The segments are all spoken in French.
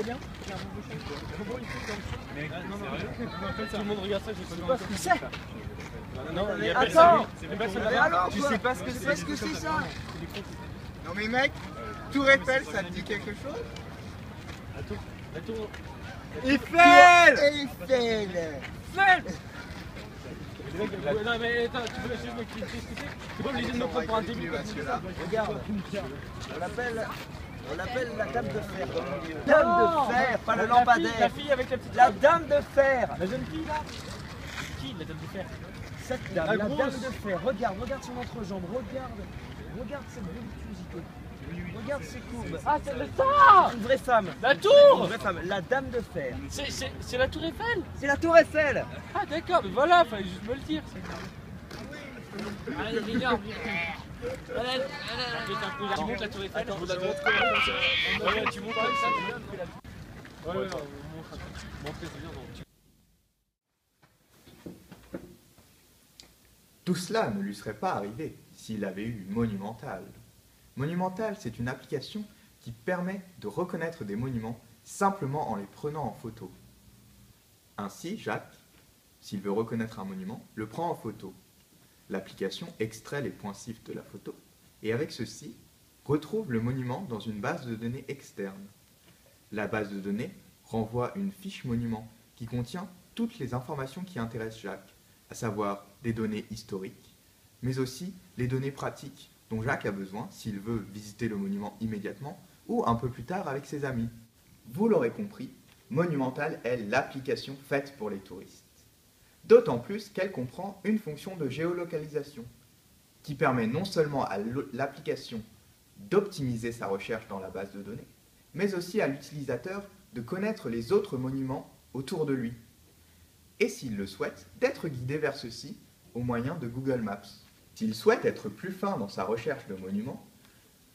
allez bien? Mais non, tout le monde regarde ça, je sais pas ce que c'est. Non, il y a Attends, tu sais pas ce que c'est. Qu'est-ce que c'est ça? Non mais mec, Tour Eiffel, ça te dit quelque chose? La tour. Eiffel! Eiffel! Non mais attends, tu veux juste m'expliquer ce que c'est? Tu peux me dire de me prendre pour un début. Regarde, on l'appelle la dame de fer. Dame de fer, pas le lampadaire. La fille avec la petite. La dame de fer. La jeune fille là. Qui la dame de fer? Cette dame, la dame de fer. Regarde son entrejambe. Regarde cette voluptuosité. Regarde ses courbes. Ah, c'est le ça! Une vraie femme. La Une tour! vraie femme. La dame de fer. C'est la tour Eiffel? C'est la tour Eiffel. Ah d'accord, mais voilà, fallait juste me le dire. Allez, les gars, allez, tu montes la tour Eiffel. Attends, tu montes comme ça. Ouais, on montre. Montrer, c'est bien. Tout cela ne lui serait pas arrivé s'il avait eu Monumental. Monumental, c'est une application qui permet de reconnaître des monuments simplement en les prenant en photo. Ainsi, Jacques, s'il veut reconnaître un monument, le prend en photo. L'application extrait les poinçifs de la photo et avec ceci, retrouve le monument dans une base de données externe. La base de données renvoie une fiche monument qui contient toutes les informations qui intéressent Jacques, à savoir des données historiques, mais aussi les données pratiques dont Jacques a besoin s'il veut visiter le monument immédiatement ou un peu plus tard avec ses amis. Vous l'aurez compris, Monumental est l'application faite pour les touristes. D'autant plus qu'elle comprend une fonction de géolocalisation qui permet non seulement à l'application d'optimiser sa recherche dans la base de données, mais aussi à l'utilisateur de connaître les autres monuments autour de lui. Et s'il le souhaite, d'être guidé vers ceux-ci au moyen de Google Maps. S'il souhaite être plus fin dans sa recherche de monuments,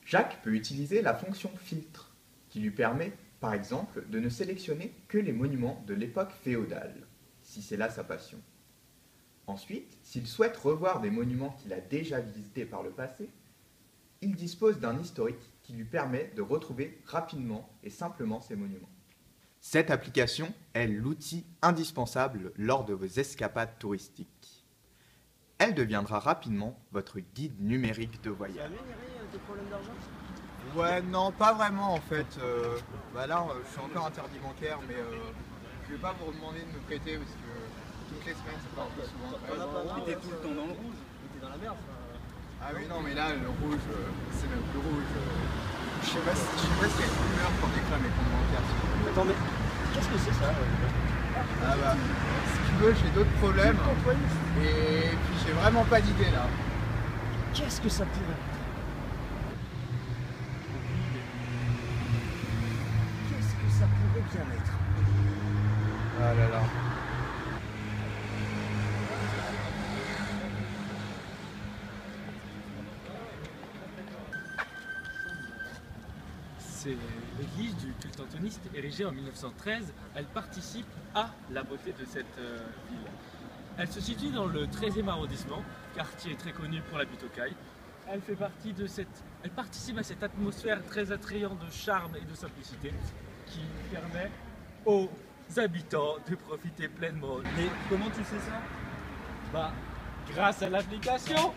Jacques peut utiliser la fonction filtre, qui lui permet, par exemple, de ne sélectionner que les monuments de l'époque féodale, si c'est là sa passion. Ensuite, s'il souhaite revoir des monuments qu'il a déjà visités par le passé, il dispose d'un historique qui lui permet de retrouver rapidement et simplement ces monuments. Cette application est l'outil indispensable lors de vos escapades touristiques. Elle deviendra rapidement votre guide numérique de voyage. Des problèmes d'argent? Ouais, non, pas vraiment en fait. Là, je suis encore interdit bancaire, mais je vais pas vous demander de me prêter parce que toutes les semaines, c'est pas un peu souvent. T'es tout le temps dans le rouge. T'es dans la merde. Ah oui, non, mais là, le rouge, c'est même plus rouge. Je sais pas s'il y a une couleur pour déclarer mes comptes bancaires. Attends, mais qu'est-ce que c'est ça? Ah bah, si tu veux, j'ai d'autres problèmes. Et puis j'ai vraiment pas d'idée là. Qu'est-ce que ça pourrait être? Qu'est-ce que ça pourrait bien être? Ah là là. C'est l'église du culte antoniste érigée en 1913. Elle participe à la beauté de cette ville. Elle se situe dans le 13e arrondissement, quartier très connu pour la butte aux cailles. Elle participe à cette atmosphère très attrayante de charme et de simplicité qui permet aux habitants de profiter pleinement. Mais comment tu sais ça? Bah, grâce à l'application.